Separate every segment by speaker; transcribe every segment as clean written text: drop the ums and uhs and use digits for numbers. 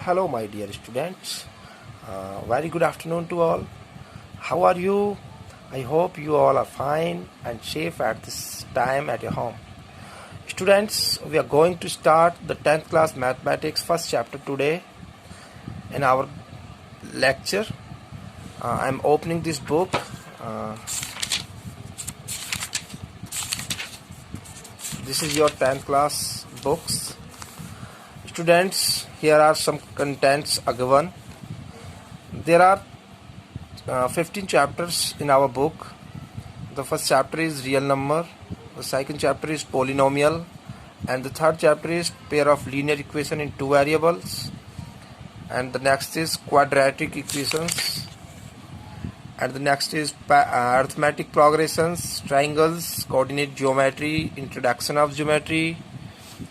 Speaker 1: Hello, my dear students. Very good afternoon to all. How are you? I hope you all are fine and safe at this time at your home. Students, we are going to start the 10th class mathematics first chapter today in our lecture. I am opening this book. This is your 10th class books. Students, here are some contents given. There are 15 chapters in our book. The first chapter is real number, the second chapter is polynomial, and the third chapter is pair of linear equation in two variables, and the next is quadratic equations, and the next is arithmetic progressions, triangles, coordinate geometry, introduction of geometry,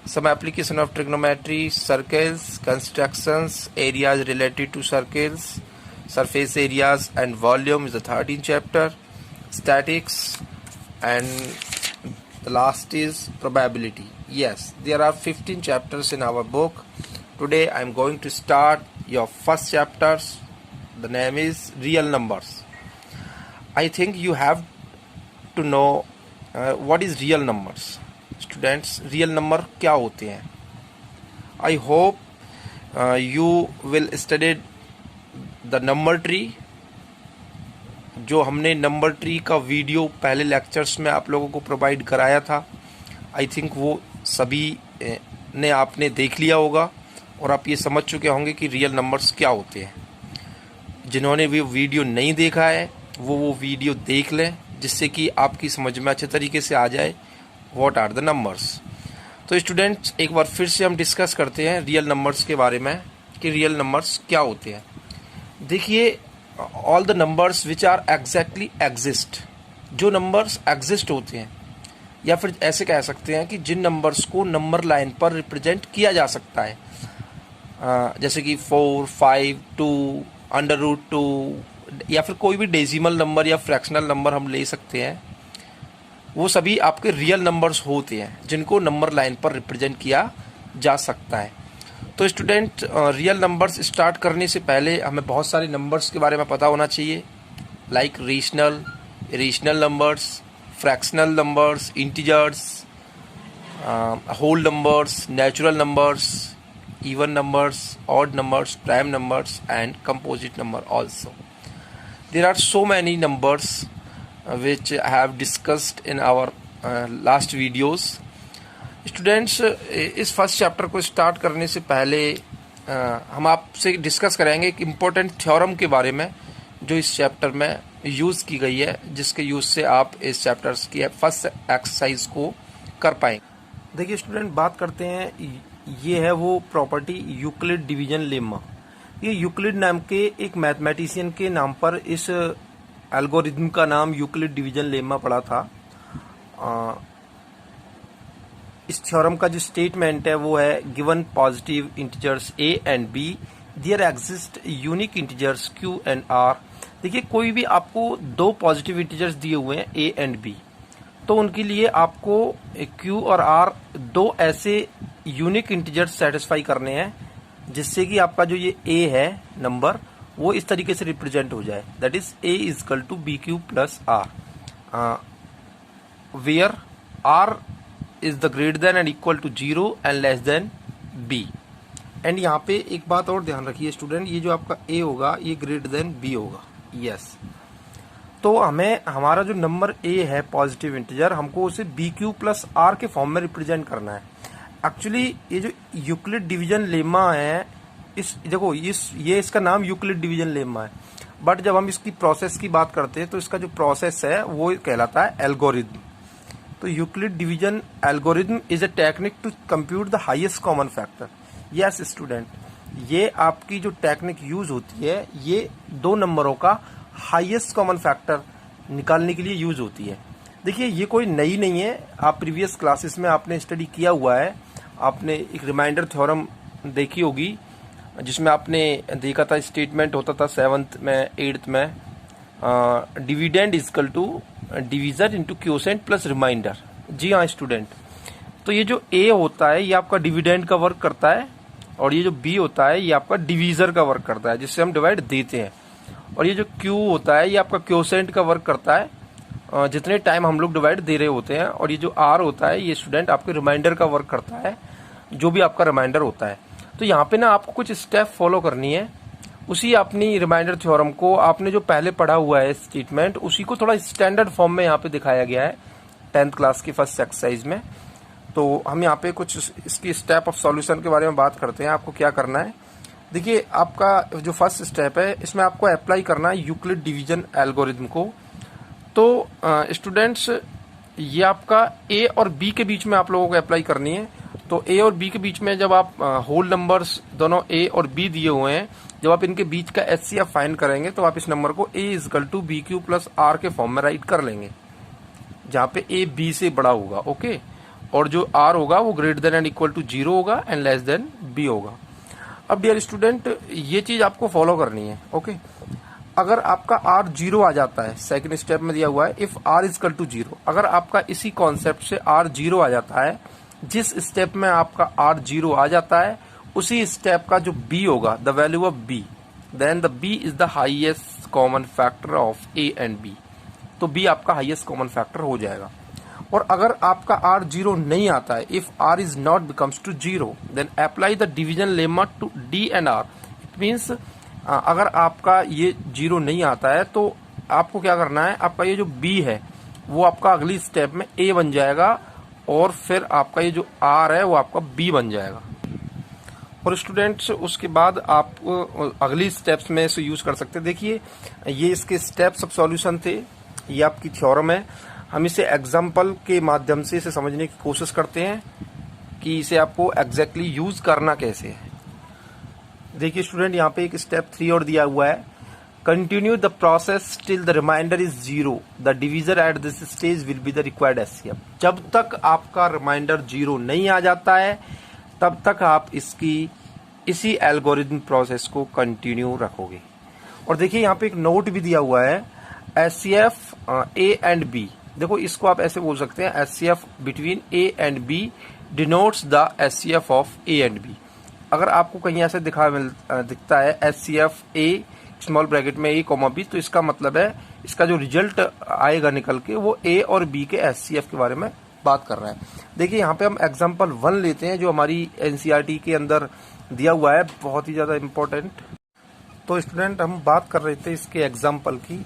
Speaker 1: some application of trigonometry, circles, constructions, areas related to circles, surface areas and volume is the 13th chapter, statics, and the last is probability. Yes, there are 15 chapters in our book. Today I am going to start your first chapters. The name is real numbers. I think you have to know what is real numbers. Students, real number क्या होते हैं? I hope you will study the number tree. जो हमने number tree का video पहले lectures में आप लोगों को प्रोवाइड कराया था, आई थिंक वो सभी ने आपने देख लिया होगा और आप ये समझ चुके होंगे कि रियल नंबर्स क्या होते हैं. जिन्होंने भी वीडियो नहीं देखा है वो वीडियो देख लें, जिससे कि आपकी समझ में अच्छे तरीके से आ जाए व्हाट आर द नंबर्स. तो स्टूडेंट्स, एक बार फिर से हम डिस्कस करते हैं रियल नंबर्स के बारे में कि रियल नंबर्स क्या होते हैं. देखिए, all the numbers which are exactly exist, जो नंबर्स एग्जिस्ट होते हैं, या फिर ऐसे कह सकते हैं कि जिन नंबर्स को नंबर लाइन पर रिप्रेजेंट किया जा सकता है, जैसे कि 4, 5, 2, √2, या फिर कोई भी डेसिमल नंबर या फ्रैक्शनल नंबर हम ले सकते हैं. वो सभी आपके रियल नंबर्स होते हैं जिनको नंबर लाइन पर रिप्रेजेंट किया जा सकता है. तो स्टूडेंट, रियल नंबर्स स्टार्ट करने से पहले हमें बहुत सारे नंबर्स के बारे में पता होना चाहिए, like rational, irrational numbers, fractional numbers, integers, whole numbers, natural numbers, even numbers, odd numbers, prime numbers and composite number also. There are so many numbers which I have discussed in our last videos. Students, इस first chapter को start करने से पहले हम आपसे discuss करेंगे एक important theorem के बारे में जो इस चैप्टर में यूज़ की गई है, जिसके यूज़ से आप इस चैप्टर्स की फर्स्ट एक्सरसाइज को कर पाएंगे. देखिए स्टूडेंट, बात करते हैं, ये है वो प्रॉपर्टी यूक्लिड डिवीजन लेमा. ये यूक्लिड नाम के एक मैथमेटिशियन के नाम पर इस एल्गोरिथम का नाम यूक्लिड डिवीजन लेमा पड़ा था. इस थ्योरम का जो स्टेटमेंट है वो है, given positive integers a and b, there exist unique integers q and r. देखिए, कोई भी आपको दो पॉजिटिव इंटीजर्स दिए हुए हैं a एंड b, तो उनके लिए आपको q और r दो ऐसे यूनिक इंटीजर्स सेटिस्फाई करने हैं जिससे कि आपका जो ये a है नंबर, वो इस तरीके से रिप्रेजेंट हो जाए, that is a is equal to B Q plus r, where r is the greater than and equal to 0 and less than b. And यहाँ पे एक बात और ध्यान रखिए स्टूडेंट, ये जो आपका a होगा ये ग्रेटर देन b होगा. यस, तो हमें हमारा जो नंबर a है पॉजिटिव इंटीजर, हमको उसे बी क्यू प्लस आर के फॉर्म में रिप्रेजेंट करना है. एक्चुअली ये जो यूक्लिड डिवीजन लेमा है, इस देखो ये इसका नाम यूक्लिड डिवीजन लेमा है, बट जब हम इसकी प्रोसेस की बात करते हैं तो इसका जो प्रोसेस है वो कहलाता है एल्गोरिथम. तो Euclid division algorithm is a technique to compute the highest common factor. Yes student, ये आपकी जो टेक्निक यूज होती है ये दो नंबरों का हाईएस्ट कॉमन फैक्टर निकालने के लिए यूज होती है. देखिए, ये कोई नई नहीं है, आप प्रीवियस क्लासेस में आपने स्टडी किया हुआ है. आपने एक रिमाइंडर थ्योरम देखी होगी जिसमें आपने देखा था, स्टेटमेंट होता था 7th में 8th में, dividend equal to division into quotient plus remainder. जी हाँ स्टूडेंट, तो ये जो ए होता है ये आपका डिविडेंड का वर्क करता है और ये जो b होता है ये आपका डिवीजर का वर्क करता है, जिससे हम डिवाइड देते हैं। और ये जो q होता है ये आपका क्वोशेंट का वर्क करता है, जितने टाइम हम लोग डिवाइड दे रहे होते हैं। और ये जो r होता है ये स्टूडेंट आपके रिमाइंडर का वर्क करता है, जो भी आपका रिमाइंडर होता है। तो यहाँ पे ना आपको कुछ स्टेप फॉलो करनी है, उसी अपनी रिमाइंडर थ्योरम को आपने जो पहले पढ़ा हुआ है स्टेटमेंट, उसी को थोड़ा स्टैंडर्ड फॉर्म में यहाँ पे दिखाया गया है 10th क्लास की फर्स्ट एक्सरसाइज में। तो हम यहाँ पे कुछ इसकी स्टेप ऑफ सॉल्यूशन के बारे में बात करते हैं। आपको क्या करना है, देखिए आपका जो फर्स्ट स्टेप है इसमें आपको अप्लाई करना है यूक्लिड डिवीजन एल्गोरिथम को। तो स्टूडेंट्स ये आपका ए और बी के बीच में आप लोगों को अप्लाई करनी है। तो ए और बी के बीच में जब आप होल नंबर्स दोनों ए और बी दिए हुए हैं, जब आप इनके बीच का HCF फाइंड करेंगे तो आप इस नंबर को a = BQ + R के फॉर्म में राइट कर लेंगे, जहाँ पे a b से बड़ा होगा। ओके, और जो r होगा वो >= 0 होगा एंड b होगा। अब डियर स्टूडेंट ये चीज आपको फॉलो करनी है। ओके, अगर आपका r 0 आ जाता है, सेकंड स्टेप में दिया हुआ है इफ r = 0, अगर आपका इसी कॉन्सेप्ट से r 0 आ जाता है, जिस स्टेप में आपका r 0 आ जाता है उसी स्टेप का जो b होगा, the value of b, then the b is the highest common factor of a and b। तो b आपका हाईएस्ट कॉमन फैक्टर हो जाएगा। और अगर आपका r 0 नहीं आता है, if r is not becomes to 0, then apply the division lemma to d and r। It means अगर आपका ये 0 नहीं आता है तो आपको क्या करना है, आपका ये जो b है वो आपका अगली स्टेप में a बन जाएगा, और फिर आपका ये जो r है वो आपका b बन जाएगा। और स्टूडेंट्स उसके बाद आप अगली स्टेप्स में इसे यूज कर सकते हैं। देखिए ये इसके स्टेप्स ऑफ सॉल्यूशन थे, ये आपकी थ्योरम है। हम इसे एग्जाम्पल के माध्यम से इसे समझने की कोशिश करते हैं कि इसे आपको एग्जैक्टली यूज करना कैसे है। देखिए स्टूडेंट यहाँ पे एक स्टेप 3 और दिया हुआ है, continue the process till the remainder is 0, the divisor at this stage will be the required HCF। जब तक आपका रिमाइंडर 0 नहीं आ जाता है तब तक आप इसी एल्गोरिथम प्रोसेस को कंटिन्यू रखोगे। और देखिए यहाँ पे एक नोट भी दिया हुआ है, HCF A एंड B। देखो इसको आप ऐसे बोल सकते हैं, HCF between A and B denotes the HCF of A and B। अगर आपको कहीं ऐसे दिखता है HCF A स्मॉल ब्रैकेट में A, B, तो इसका मतलब है इसका जो रिजल्ट आएगा निकल के वो A और B के HCF के बारे में बात कर रहा है। देखिए यहाँ पे हम एग्जांपल 1 लेते हैं जो हमारी NCERT के अंदर दिया हुआ है, बहुत ही ज्यादा इम्पोर्टेंट। तो स्टूडेंट हम बात कर रहे थे इसके एग्जांपल की।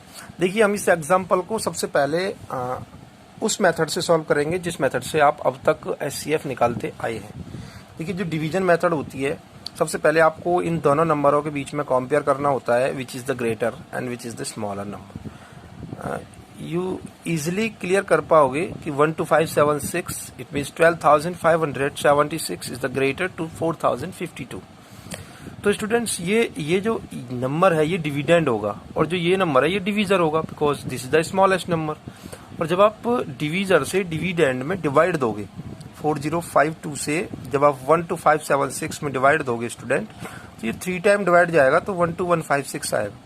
Speaker 1: देखिए हम इस एग्जांपल को सबसे पहले उस मेथड से सॉल्व करेंगे जिस मेथड से आप अब तक HCF निकालते आए हैं। देखिए जो डिवीजन मेथड होती है, सबसे पहले आपको इन दोनों नंबरों के बीच में कंपेयर करना होता है, which is the greater and which is the smaller number. You easily clear कर पाओगे कि 12576 it means 12,576 is the greater to 4052। तो स्टूडेंट्स ये जो नंबर है ये डिविडेंड होगा, और जो ये नंबर है ये डिवीजर होगा, because this is the smallest number. और जब आप डिवीजर से डिविडेंड में डिवाइड दोगे 4052 से, जब आप 12576 में डिवाइड दोगे स्टूडेंट, तो ये 3 टाइम डिवाइड जाएगा तो 12156 आएगा।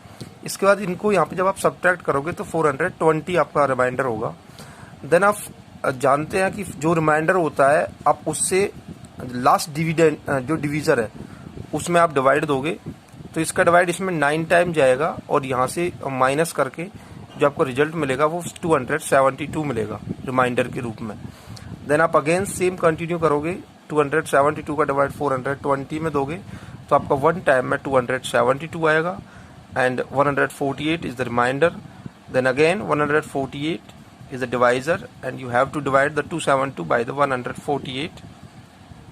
Speaker 1: इसके बाद इनको यहाँ पे जब आप सब्ट्रैक्ट करोगे तो 420 आपका रिमाइंडर होगा। देन आप जानते हैं कि जो रिमाइंडर होता है आप उससे लास्ट डिविडेंड जो डिवीजर है उसमें आप डिवाइड दोगे, तो इसका डिवाइड इसमें 9 टाइम जाएगा, और यहाँ से माइनस करके जो आपको रिजल्ट मिलेगा वो 272 मिलेगा रिमाइंडर के रूप में। देन आप अगेन सेम कंटिन्यू करोगे, 272 का डिवाइड 420 में दोगे तो आपका 1 टाइम में 272 आएगा, and 148 is the remainder. Then again 148 is the divisor, and you have to divide the 272 by the 148.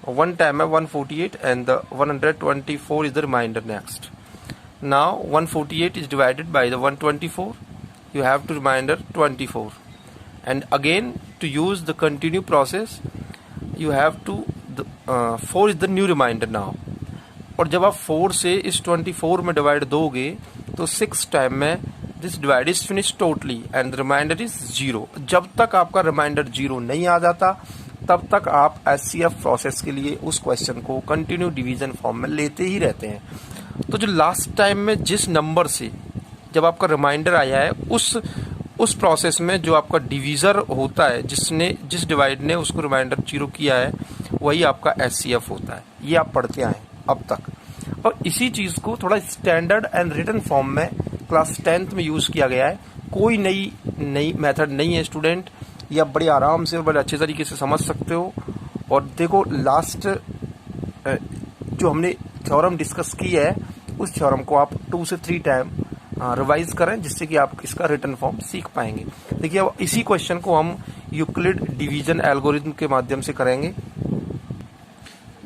Speaker 1: One time 148 and the 124 is the remainder next. Now 148 is divided by the 124. You have to remainder 24. And again to use the continue process, you have to 4 is the new remainder now. और जब आप 4 से इस 24 में divide दोगे तो 6 time में this divide is finish totally and the remainder is 0। जब तक आपका रिमाइंडर 0 नहीं आ जाता तब तक आप HCF प्रोसेस के लिए उस क्वेश्चन को कंटिन्यू डिवीजन फॉर्म में लेते ही रहते हैं। तो जो लास्ट टाइम में जिस नंबर से जब आपका रिमाइंडर आया है उस प्रोसेस में जो आपका डिवीजर होता है, जिस डिवाइड ने उसको रिमाइंडर 0 किया है, वही आपका HCF होता है। ये आप पढ़ते आए। अब तक। और इसी चीज़ को थोड़ा स्टैंडर्ड एंड रिटन फॉर्म में क्लास 10th में यूज़ किया गया है। कोई नई मेथड नहीं है स्टूडेंट, ये आप बड़े आराम से और बड़े अच्छे तरीके से समझ सकते हो। और देखो लास्ट जो हमने थ्योरम डिस्कस की है उस थ्योरम को आप 2 से 3 टाइम रिवाइज करें, जिससे कि आप इसका रिटन फॉर्म सीख पाएंगे। देखिए अब इसी क्वेश्चन को हम यूक्लिड डिवीजन एल्गोरिथम के माध्यम से करेंगे।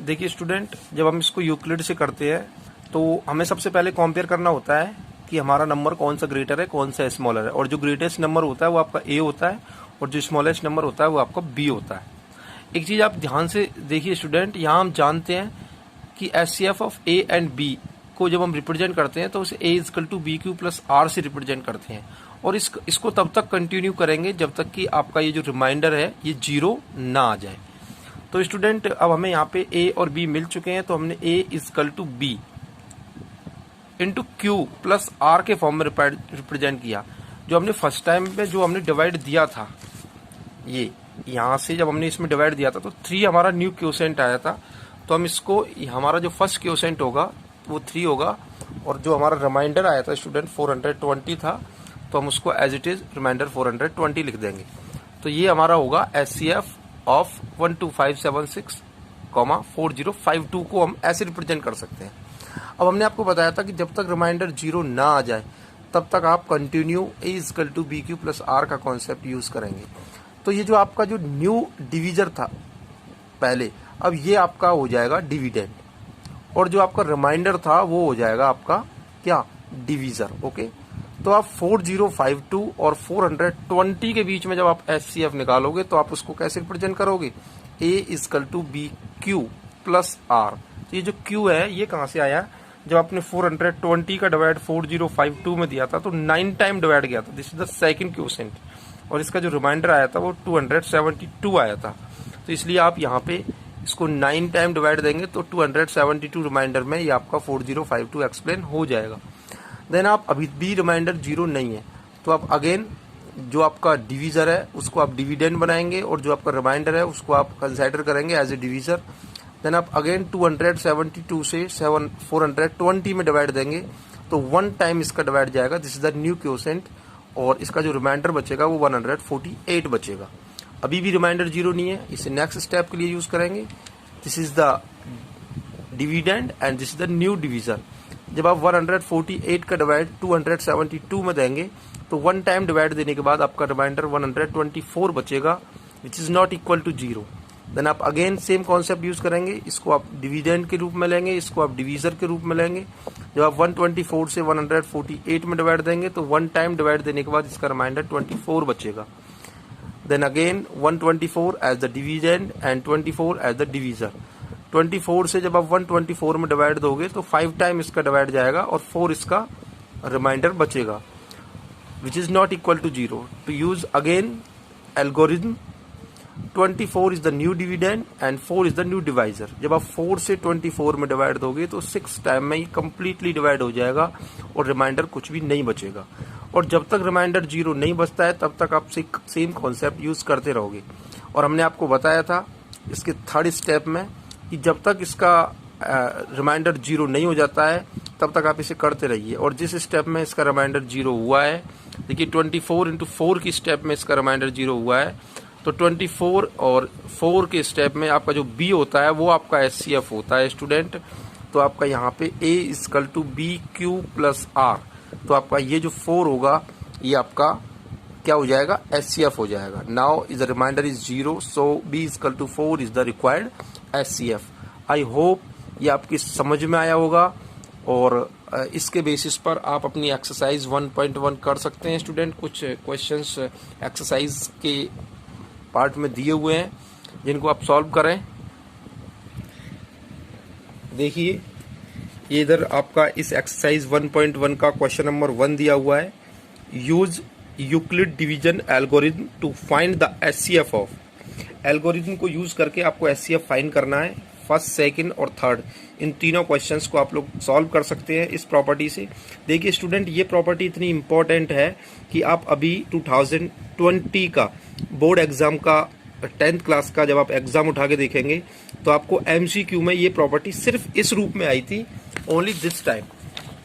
Speaker 1: देखिए स्टूडेंट, जब हम इसको यूक्लिड से करते हैं तो हमें सबसे पहले कंपेयर करना होता है कि हमारा नंबर कौन सा ग्रेटर है, कौन सा स्मॉलर है। और जो ग्रेटेस्ट नंबर होता है वो आपका ए होता है और जो स्मॉलेस्ट नंबर होता है वो आपका बी होता है। एक चीज़ आप ध्यान से देखिए स्टूडेंट, यहाँ हम जानते हैं कि HCF of A and B को जब हम रिप्रेजेंट करते हैं तो उसे A equal to B Q plus R से रिप्रेजेंट करते हैं। और इसको तब तक कंटिन्यू करेंगे जब तक कि आपका ये जो रिमाइंडर है ये 0 ना आ जाए। तो स्टूडेंट अब हमें यहाँ पे ए और बी मिल चुके हैं, तो हमने A equal to B into Q plus R के फॉर्म में रिप्रेजेंट किया। जो हमने फर्स्ट टाइम में जो हमने डिवाइड दिया था, ये यहाँ से जब हमने इसमें डिवाइड दिया था तो 3 हमारा न्यू क्वोशेंट आया था। तो हम इसको, हमारा जो फर्स्ट क्वोशेंट होगा वो 3 होगा, और जो हमारा रिमाइंडर आया था स्टूडेंट 420 था, तो हम उसको एज इट इज रिमाइंडर 420 लिख देंगे। तो ये हमारा होगा एचसीएफ ऑफ 12576, 4052 को हम ऐसे रिप्रेजेंट कर सकते हैं। अब हमने आपको बताया था कि जब तक रिमाइंडर 0 ना आ जाए तब तक आप continue a equal to B Q plus r का कॉन्सेप्ट यूज करेंगे। तो ये जो आपका जो न्यू डिवीजर था पहले, अब ये आपका हो जाएगा डिविडेंड, और जो आपका रिमाइंडर था वो हो जाएगा आपका क्या, डिवीजर। ओके, तो आप 4052 और 420 के बीच में जब आप एचसीएफ निकालोगे तो आप उसको कैसे रिप्रेजेंट करोगे, A equal to B Q plus R. तो ये जो क्यू है ये कहाँ से आया, जब आपने 420 का डिवाइड 4052 में दिया था तो 9 टाइम डिवाइड गया था, this is the second quotient. और इसका जो रिमाइंडर आया था वो 272 आया था। तो इसलिए आप यहाँ पे इसको 9 टाइम डिवाइड देंगे तो 272 रिमाइंडर में ये आपका 4052 एक्सप्लेन हो जाएगा। देन आप अभी भी रिमाइंडर 0 नहीं है तो आप अगेन जो आपका डिवीजर है उसको आप डिविडेंड बनाएंगे, और जो आपका रिमाइंडर है उसको आप कंसिडर करेंगे एज ए डिवीजर। देन आप अगेन 272 से 420 में डिवाइड देंगे तो 1 टाइम इसका डिवाइड जाएगा, this is the new quotient, और इसका जो रिमाइंडर बचेगा वो 148 बचेगा। अभी भी रिमाइंडर 0 नहीं है, इसे नेक्स्ट स्टेप के लिए यूज करेंगे। This is the dividend and this is the new divisor. जब आप 148 का डिवाइड 272 में देंगे तो 1 टाइम डिवाइड देने के बाद आपका रिमाइंडर 124 बचेगा, which is not equal to 0। Then आप अगेन सेम कॉन्सेप्ट यूज करेंगे, इसको आप डिविडेंड के रूप में लेंगे, इसको आप डिवीजर के रूप में लेंगे। जब आप 124 से 148 में डिवाइड देंगे तो 1 टाइम डिवाइड देने के बाद इसका रिमाइंडर 24 बचेगा। Then again 124 as the dividend and 24 as the divisor. 24 से जब आप 124 में डिवाइड दोगे तो 5 टाइम इसका डिवाइड जाएगा और 4 इसका रिमाइंडर बचेगा, which is not equal to 0। To use again algorithm, 24 is the new dividend and 4 is the new divisor. जब आप 4 से 24 में डिवाइड दोगे तो 6 टाइम में ही कंप्लीटली डिवाइड हो जाएगा और रिमाइंडर कुछ भी नहीं बचेगा। और जब तक रिमाइंडर 0 नहीं बचता है तब तक आप सेम कॉन्सेप्ट यूज करते रहोगे। और हमने आपको बताया था इसके थर्ड स्टेप में कि जब तक इसका रिमाइंडर 0 नहीं हो जाता है तब तक आप इसे करते रहिए। और जिस स्टेप में इसका रिमाइंडर 0 हुआ है, देखिए 24 इंटू 4 की स्टेप में इसका रिमाइंडर 0 हुआ है, तो 24 और 4 के स्टेप में आपका जो बी होता है वो आपका एचसीएफ होता है स्टूडेंट। तो आपका यहाँ पे A equal to B Q plus R, तो आपका ये जो 4 होगा ये आपका क्या हो जाएगा, एचसीएफ हो जाएगा। Now is the remainder is 0, so b equal to 4 is the required HCF. I hope ये आपकी समझ में आया होगा, और इसके बेसिस पर आप अपनी एक्सरसाइज 1.1 कर सकते हैं स्टूडेंट। कुछ क्वेश्चंस एक्सरसाइज के पार्ट में दिए हुए हैं जिनको आप सॉल्व करें। देखिए ये इधर आपका इस एक्सरसाइज 1.1 का क्वेश्चन नंबर 1 दिया हुआ है, use Euclid division algorithm to find the HCF of. Algorithm को यूज करके आपको एचसीएफ फाइंड करना है, फर्स्ट, सेकंड और थर्ड, इन तीनों क्वेश्चंस को आप लोग सॉल्व कर सकते हैं इस प्रॉपर्टी से। देखिए स्टूडेंट ये प्रॉपर्टी इतनी इंपॉर्टेंट है कि आप अभी 2020 का बोर्ड एग्जाम का 10th क्लास का जब आप एग्जाम उठा के देखेंगे तो आपको MCQ में ये प्रॉपर्टी सिर्फ इस रूप में आई थी, ओनली दिस टाइम।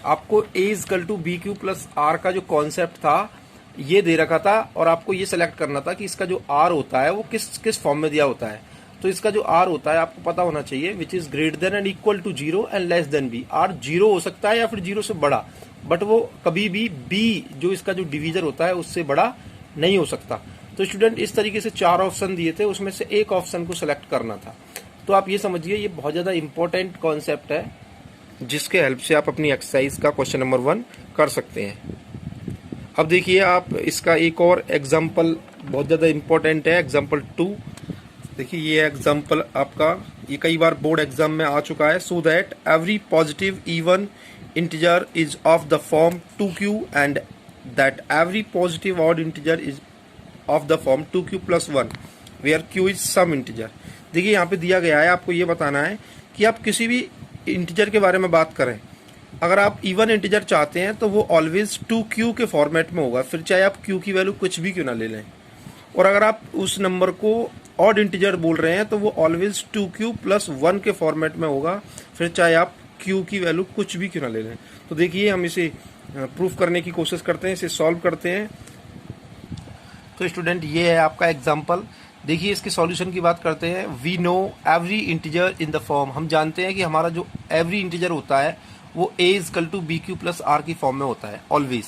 Speaker 1: आपको A equal to BQ plus R का जो कॉन्सेप्ट था ये दे रखा था और आपको ये सेलेक्ट करना था कि इसका जो R होता है वो किस फॉर्म में दिया होता है। तो इसका जो R होता है आपको पता होना चाहिए, which is greater than and equal to 0 and less than B। R 0 हो सकता है या फिर 0 से बड़ा, बट वो कभी भी B जो इसका जो डिवीजर होता है उससे बड़ा नहीं हो सकता। तो स्टूडेंट इस तरीके से 4 ऑप्शन दिए थे, उसमें से एक ऑप्शन को सिलेक्ट करना था। तो आप ये समझिए ये बहुत ज्यादा इंपॉर्टेंट कॉन्सेप्ट है जिसके हेल्प से आप अपनी एक्सरसाइज का क्वेश्चन नंबर 1 कर सकते हैं। अब देखिए आप इसका एक और एग्जाम्पल बहुत ज्यादा इंपॉर्टेंट है, एग्जाम्पल 2। देखिए ये एग्जाम्पल आपका ये कई बार बोर्ड एग्जाम में आ चुका है। So that every positive even integer is of the form 2q and that every positive odd integer is of the form 2q plus 1 where q is some integer. देखिए यहाँ पे दिया गया है, आपको ये बताना है कि आप किसी भी इंटीजर के बारे में बात करें, अगर आप इवन इंटीजर चाहते हैं तो वो ऑलवेज 2q के फॉर्मेट में होगा, फिर चाहे आप q की वैल्यू कुछ भी क्यों ना ले लें। और अगर आप उस नंबर को ऑड इंटीजर बोल रहे हैं तो वो ऑलवेज 2q प्लस 1 के फॉर्मेट में होगा, फिर चाहे आप q की वैल्यू कुछ भी क्यों ना ले लें। तो देखिए हम इसे प्रूफ करने की कोशिश करते हैं, इसे सॉल्व करते हैं। तो स्टूडेंट ये है आपका एग्जाम्पल। देखिए इसके सॉल्यूशन की बात करते हैं। We know every integer in the form, हम जानते हैं कि हमारा जो एवरी इंटीजर होता है वो a equal to BQ plus R की फॉर्म में होता है ऑलवेज,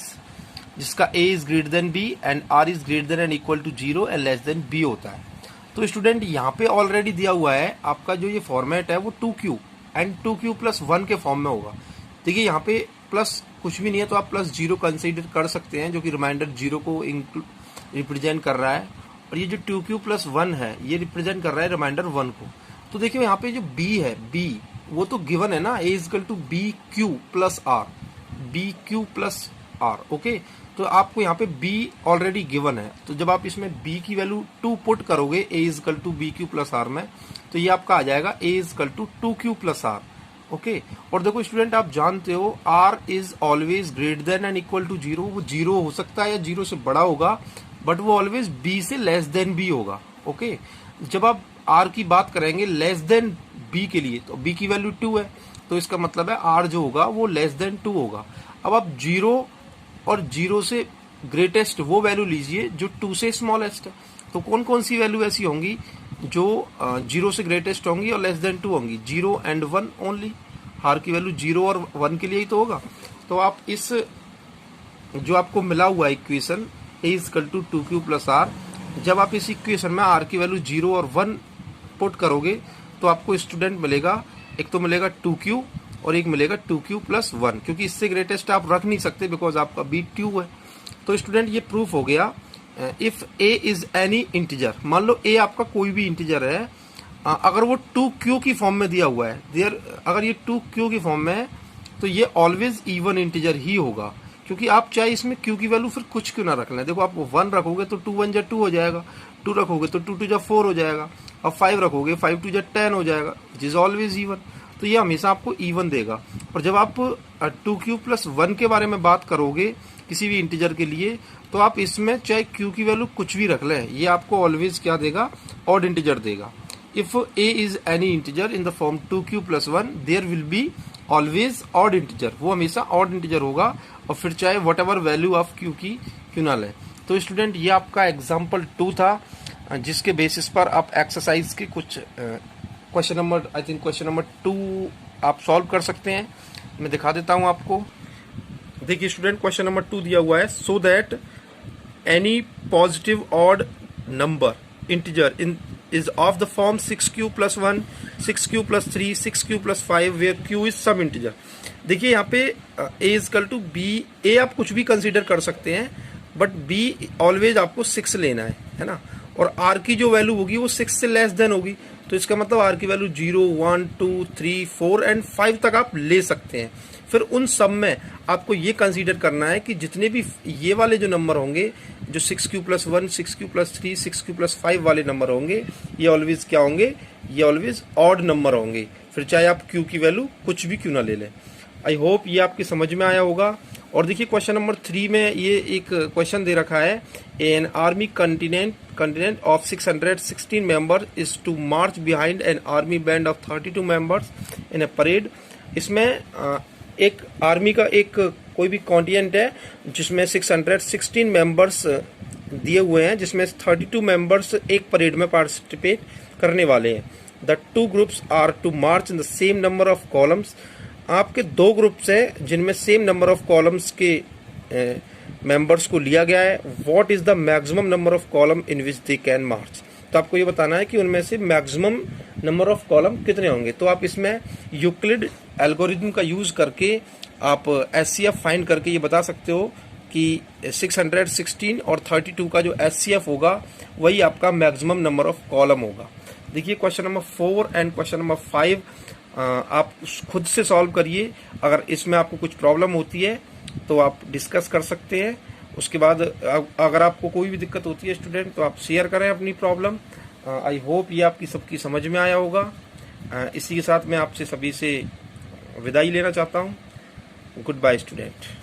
Speaker 1: जिसका a is greater than B and R is greater than and equal to 0 and less than B होता है। तो स्टूडेंट यहाँ पे ऑलरेडी दिया हुआ है आपका जो ये फॉर्मेट है वो 2q एंड 2q प्लस 1 के फॉर्म में होगा। देखिए यहाँ पे प्लस कुछ भी नहीं है तो आप प्लस 0 कंसीडर कर सकते हैं, जो कि रिमाइंडर 0 को रिप्रेजेंट कर रहा है, और ये जो 2q प्लस 1 है ये रिप्रेजेंट कर रहा है रिमाइंडर 1 को। तो देखिए यहाँ पे जो B है, B वो तो गिवन है ना, a equal to BQ plus R, BQ plus R, okay. तो आपको यहाँ पे B ऑलरेडी गिवन है, तो जब आप इसमें B की वैल्यू 2 पुट करोगे a equal to BQ plus R में, तो ये आपका आ जाएगा a equal to 2q plus R, okay. और देखो स्टूडेंट आप जानते हो R is always greater than and equal to 0, वो 0 हो सकता है या 0 से बड़ा होगा, बट वो ऑलवेज B से लेस देन B होगा, ओके। जब आप R की बात करेंगे लेस देन B के लिए, तो B की वैल्यू 2 है, तो इसका मतलब है R जो होगा वो लेस देन 2 होगा। अब आप 0 और 0 से ग्रेटेस्ट वो वैल्यू लीजिए जो 2 से स्मॉलेस्ट है। तो कौन कौन सी वैल्यू ऐसी होंगी जो 0 से ग्रेटेस्ट होंगी और लेस देन 2 होंगी? 0 एंड 1 ओनली। R की वैल्यू 0 और 1 के लिए ही तो होगा। तो आप इस जो आपको मिला हुआ equation a equal to 2q plus R, जब आप इस इक्वेशन में R की वैल्यू 0 और 1 पुट करोगे तो आपको स्टूडेंट मिलेगा, एक तो मिलेगा 2q और एक मिलेगा 2q प्लस 1, क्योंकि इससे ग्रेटेस्ट आप रख नहीं सकते बिकॉज आपका B 2 है। तो स्टूडेंट ये प्रूफ हो गया। If a is any integer, मान लो a आपका कोई भी इंटीजर है, अगर वो 2q की फॉर्म में दिया हुआ है, अगर ये 2q की फॉर्म में है तो ये ऑलवेज इवन इंटीजर ही होगा, क्योंकि आप चाहे इसमें q की वैल्यू फिर कुछ क्यों ना रख लें। देखो आप 1 रखोगे तो 2 1 जा 2 हो जाएगा, 2 रखोगे तो 2 2 जा 4 हो जाएगा, और 5 रखोगे 5 2 जा 10 हो जाएगा, विच इज ऑलवेज इवन। तो ये हमेशा आपको इवन देगा। और जब आप 2q प्लस 1 के बारे में बात करोगे किसी भी इंटीजर के लिए, तो आप इसमें चाहे q की वैल्यू कुछ भी रख लें, ये आपको ऑलवेज क्या देगा? ऑड इंटीजर देगा। If a is any integer in the form 2q plus 1 there will be always odd integer, वो हमेशा ऑड इंटीजर होगा, और फिर चाहे whatever value of q की क्यों ना लें। तो स्टूडेंट ये आपका एग्जाम्पल 2 था, जिसके बेसिस पर आप एक्सरसाइज के कुछ क्वेश्चन नंबर 2 आप सॉल्व कर सकते हैं। मैं दिखा देता हूं आपको। देखिए स्टूडेंट क्वेश्चन नंबर 2 दिया हुआ है। So that any positive odd number integer in is of the form 6q plus 1, 6q plus 3, 6q plus 5 where q is some integer। देखिए यहाँ पे a equal to b, a आप कुछ भी consider कर सकते हैं, बट b ऑलवेज आपको 6 लेना है ना, और r की जो वैल्यू होगी वो 6 से लेस देन होगी, तो इसका मतलब r की वैल्यू 0 1 2 3 4 एंड 5 तक आप ले सकते हैं। फिर उन सब में आपको ये कंसीडर करना है कि जितने भी ये वाले जो नंबर होंगे, जो 6q plus 1, 6q plus 3, 6q plus 5 वाले नंबर होंगे, ये ऑलवेज क्या होंगे? ये ऑलवेज ऑड नंबर होंगे, फिर चाहे आप q की वैल्यू कुछ भी क्यों ना ले लें। आई होप ये आपकी समझ में आया होगा। और देखिए क्वेश्चन नंबर 3 में ये एक क्वेश्चन दे रखा है, an army contingent of 616 members is to march behind an army band of 32 members in a parade. इसमें एक आर्मी का एक कोई भी कॉन्टिनेंट है जिसमें 616 मेंबर्स दिए हुए हैं, जिसमें 32 मेंबर्स एक परेड में पार्टिसिपेट करने वाले हैं। The two groups are to march in the same number of columns. आपके दो ग्रुप्स हैं जिनमें सेम नंबर ऑफ कॉलम्स के मेंबर्स को लिया गया है। What is the maximum number of column in which they can march. तो आपको ये बताना है कि उनमें से मैक्सिमम नंबर ऑफ कॉलम कितने होंगे। तो आप इसमें यूक्लिड एल्गोरिथम का यूज करके आप एचसीएफ फाइंड करके ये बता सकते हो कि 616 और 32 का जो एचसीएफ होगा वही आपका मैक्सिमम नंबर ऑफ कॉलम होगा। देखिए question number 4 and question number 5 आप खुद से सॉल्व करिए। अगर इसमें आपको कुछ प्रॉब्लम होती है तो आप डिस्कस कर सकते हैं। उसके बाद अगर आपको कोई भी दिक्कत होती है स्टूडेंट, तो आप शेयर करें अपनी प्रॉब्लम। आई होप ये आपकी सबकी समझ में आया होगा। इसी के साथ मैं आपसे सभी से विदाई लेना चाहता हूँ। Goodbye student.